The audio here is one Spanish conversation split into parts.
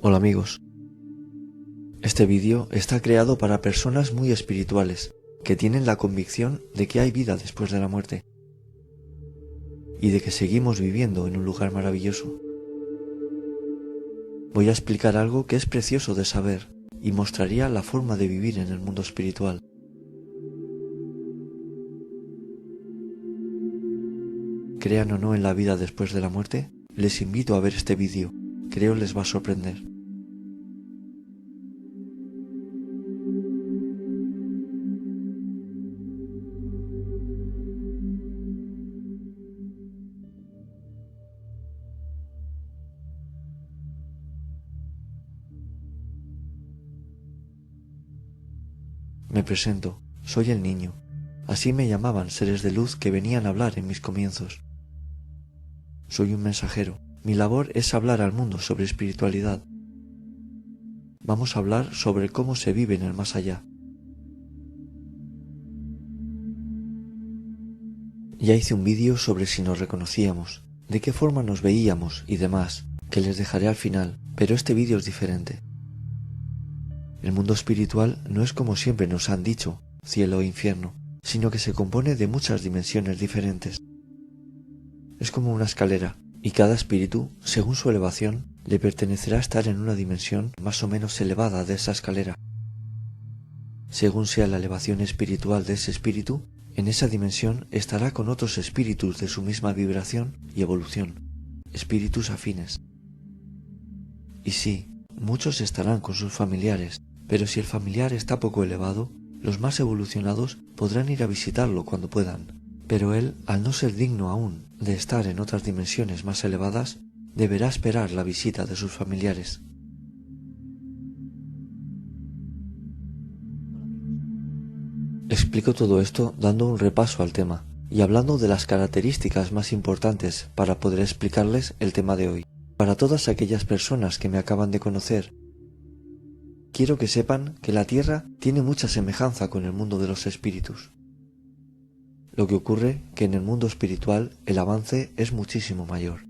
Hola amigos, este vídeo está creado para personas muy espirituales que tienen la convicción de que hay vida después de la muerte y de que seguimos viviendo en un lugar maravilloso. Voy a explicar algo que es precioso de saber y mostraría la forma de vivir en el mundo espiritual. Crean o no en la vida después de la muerte, les invito a ver este vídeo, creo les va a sorprender. Me presento, soy el niño. Así me llamaban seres de luz que venían a hablar en mis comienzos. Soy un mensajero. Mi labor es hablar al mundo sobre espiritualidad. Vamos a hablar sobre cómo se vive en el más allá. Ya hice un vídeo sobre si nos reconocíamos, de qué forma nos veíamos y demás, que les dejaré al final, pero este vídeo es diferente. El mundo espiritual no es como siempre nos han dicho, cielo e infierno, sino que se compone de muchas dimensiones diferentes. Es como una escalera, y cada espíritu, según su elevación, le pertenecerá estar en una dimensión más o menos elevada de esa escalera. Según sea la elevación espiritual de ese espíritu, en esa dimensión estará con otros espíritus de su misma vibración y evolución, espíritus afines. Y sí, muchos estarán con sus familiares, pero si el familiar está poco elevado, los más evolucionados podrán ir a visitarlo cuando puedan, pero él, al no ser digno aún de estar en otras dimensiones más elevadas, deberá esperar la visita de sus familiares. Explico todo esto dando un repaso al tema y hablando de las características más importantes para poder explicarles el tema de hoy. Para todas aquellas personas que me acaban de conocer, quiero que sepan que la Tierra tiene mucha semejanza con el mundo de los espíritus. Lo que ocurre que en el mundo espiritual el avance es muchísimo mayor.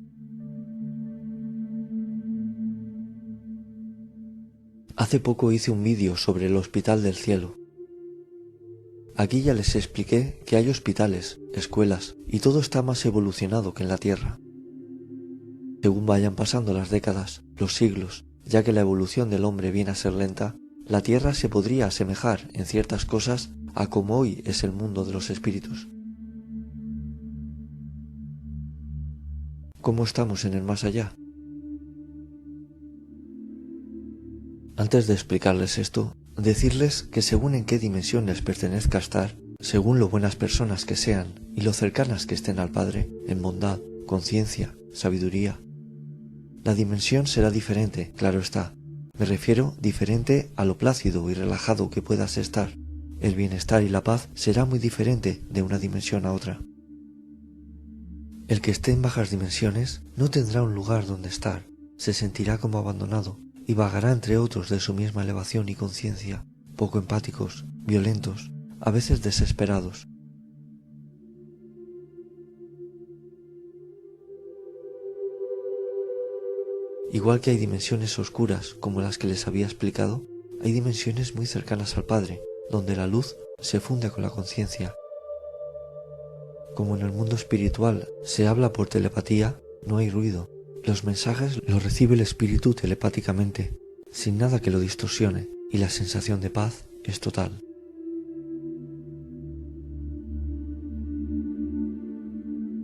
Hace poco hice un vídeo sobre el Hospital del Cielo. Aquí ya les expliqué que hay hospitales, escuelas y todo está más evolucionado que en la Tierra. Según vayan pasando las décadas, los siglos, ya que la evolución del hombre viene a ser lenta, la Tierra se podría asemejar en ciertas cosas a como hoy es el mundo de los espíritus. ¿Cómo estamos en el más allá? Antes de explicarles esto, decirles que según en qué dimensión les pertenezca estar, según lo buenas personas que sean y lo cercanas que estén al Padre, en bondad, conciencia, sabiduría, la dimensión será diferente, claro está. Me refiero diferente a lo plácido y relajado que puedas estar. El bienestar y la paz será muy diferente de una dimensión a otra. El que esté en bajas dimensiones no tendrá un lugar donde estar, se sentirá como abandonado y vagará entre otros de su misma elevación y conciencia, poco empáticos, violentos, a veces desesperados. Igual que hay dimensiones oscuras como las que les había explicado, hay dimensiones muy cercanas al Padre, donde la luz se funde con la conciencia. Como en el mundo espiritual se habla por telepatía, no hay ruido. Los mensajes los recibe el espíritu telepáticamente, sin nada que lo distorsione, y la sensación de paz es total.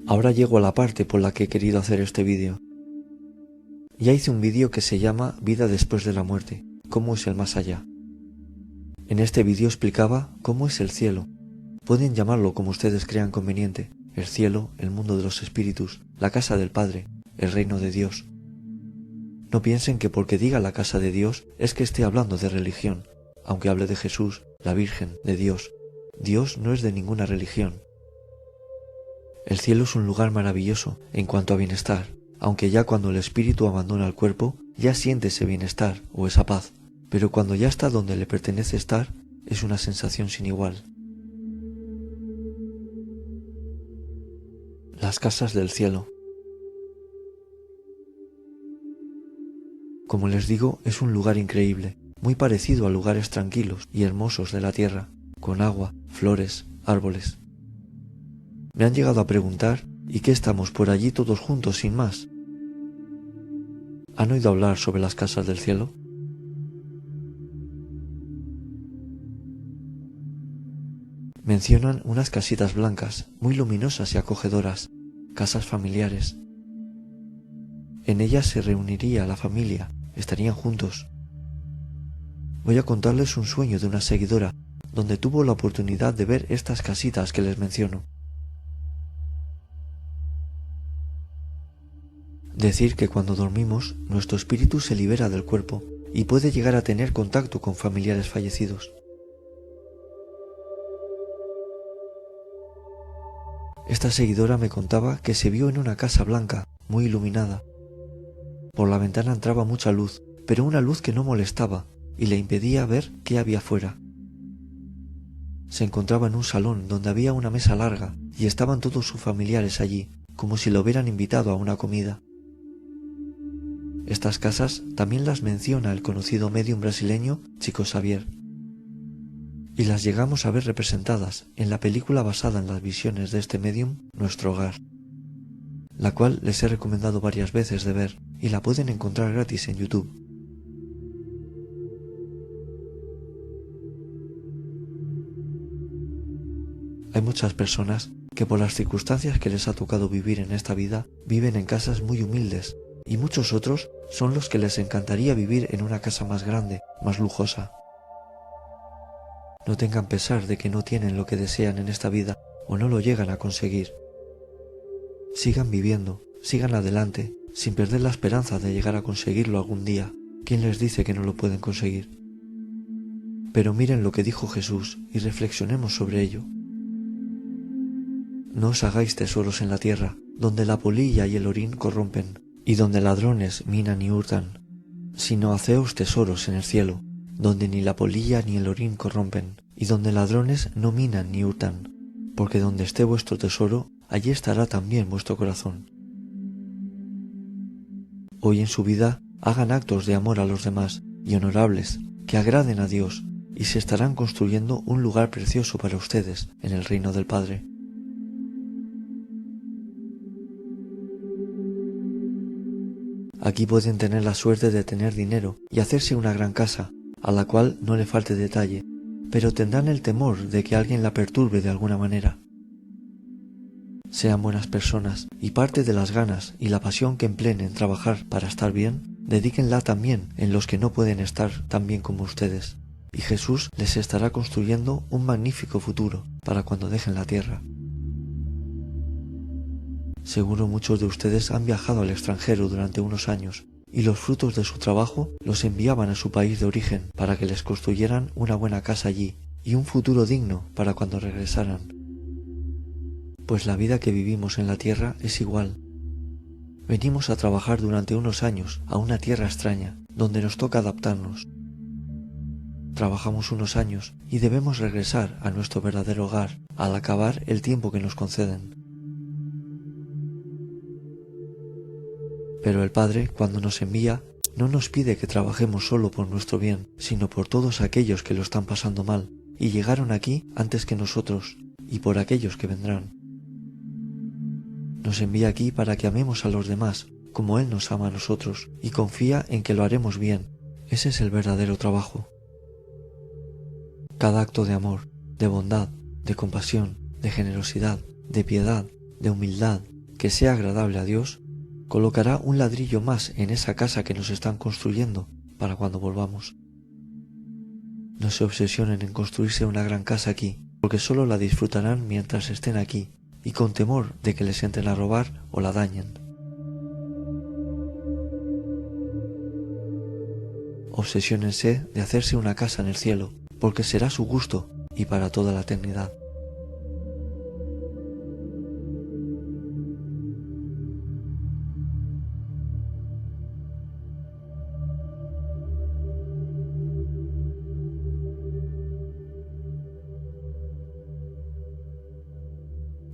Ahora llego a la parte por la que he querido hacer este vídeo. Ya hice un vídeo que se llama Vida después de la muerte, cómo es el más allá. En este vídeo explicaba cómo es el cielo. Pueden llamarlo como ustedes crean conveniente, el cielo, el mundo de los espíritus, la casa del Padre, el reino de Dios. No piensen que porque diga la casa de Dios es que esté hablando de religión, aunque hable de Jesús, la Virgen, de Dios. Dios no es de ninguna religión. El cielo es un lugar maravilloso en cuanto a bienestar, aunque ya cuando el espíritu abandona el cuerpo, ya siente ese bienestar o esa paz, pero cuando ya está donde le pertenece estar, es una sensación sin igual. Las casas del cielo. Como les digo, es un lugar increíble, muy parecido a lugares tranquilos y hermosos de la tierra, con agua, flores, árboles. Me han llegado a preguntar, ¿y qué estamos por allí todos juntos sin más? ¿Han oído hablar sobre las casas del cielo? Mencionan unas casitas blancas, muy luminosas y acogedoras, casas familiares. En ellas se reuniría la familia, estarían juntos. Voy a contarles un sueño de una seguidora, donde tuvo la oportunidad de ver estas casitas que les menciono. Decir que cuando dormimos, nuestro espíritu se libera del cuerpo y puede llegar a tener contacto con familiares fallecidos. Esta seguidora me contaba que se vio en una casa blanca, muy iluminada. Por la ventana entraba mucha luz, pero una luz que no molestaba y le impedía ver qué había fuera. Se encontraba en un salón donde había una mesa larga y estaban todos sus familiares allí, como si lo hubieran invitado a una comida. Estas casas también las menciona el conocido médium brasileño Chico Xavier, y las llegamos a ver representadas en la película basada en las visiones de este médium, Nuestro Hogar, la cual les he recomendado varias veces de ver y la pueden encontrar gratis en YouTube. Hay muchas personas que por las circunstancias que les ha tocado vivir en esta vida viven en casas muy humildes, y muchos otros son los que les encantaría vivir en una casa más grande, más lujosa. No tengan pesar de que no tienen lo que desean en esta vida o no lo llegan a conseguir. Sigan viviendo, sigan adelante, sin perder la esperanza de llegar a conseguirlo algún día. ¿Quién les dice que no lo pueden conseguir? Pero miren lo que dijo Jesús y reflexionemos sobre ello. No os hagáis tesoros en la tierra, donde la polilla y el orín corrompen, y donde ladrones minan y hurtan, sino haceos tesoros en el cielo, donde ni la polilla ni el orín corrompen, y donde ladrones no minan ni hurtan, porque donde esté vuestro tesoro, allí estará también vuestro corazón. Hoy en su vida hagan actos de amor a los demás y honorables, que agraden a Dios, y se estarán construyendo un lugar precioso para ustedes en el reino del Padre. Aquí pueden tener la suerte de tener dinero y hacerse una gran casa, a la cual no le falte detalle, pero tendrán el temor de que alguien la perturbe de alguna manera. Sean buenas personas y parte de las ganas y la pasión que empleen en trabajar para estar bien, dedíquenla también en los que no pueden estar tan bien como ustedes, y Jesús les estará construyendo un magnífico futuro para cuando dejen la tierra. Seguro muchos de ustedes han viajado al extranjero durante unos años y los frutos de su trabajo los enviaban a su país de origen para que les construyeran una buena casa allí y un futuro digno para cuando regresaran. Pues la vida que vivimos en la tierra es igual. Venimos a trabajar durante unos años a una tierra extraña, donde nos toca adaptarnos. Trabajamos unos años y debemos regresar a nuestro verdadero hogar al acabar el tiempo que nos conceden. Pero el Padre, cuando nos envía, no nos pide que trabajemos solo por nuestro bien, sino por todos aquellos que lo están pasando mal y llegaron aquí antes que nosotros, y por aquellos que vendrán. Nos envía aquí para que amemos a los demás, como Él nos ama a nosotros, y confía en que lo haremos bien. Ese es el verdadero trabajo. Cada acto de amor, de bondad, de compasión, de generosidad, de piedad, de humildad, que sea agradable a Dios, colocará un ladrillo más en esa casa que nos están construyendo para cuando volvamos. No se obsesionen en construirse una gran casa aquí, porque solo la disfrutarán mientras estén aquí, y con temor de que les entren a robar o la dañen. Obsesiónense de hacerse una casa en el cielo, porque será su gusto y para toda la eternidad.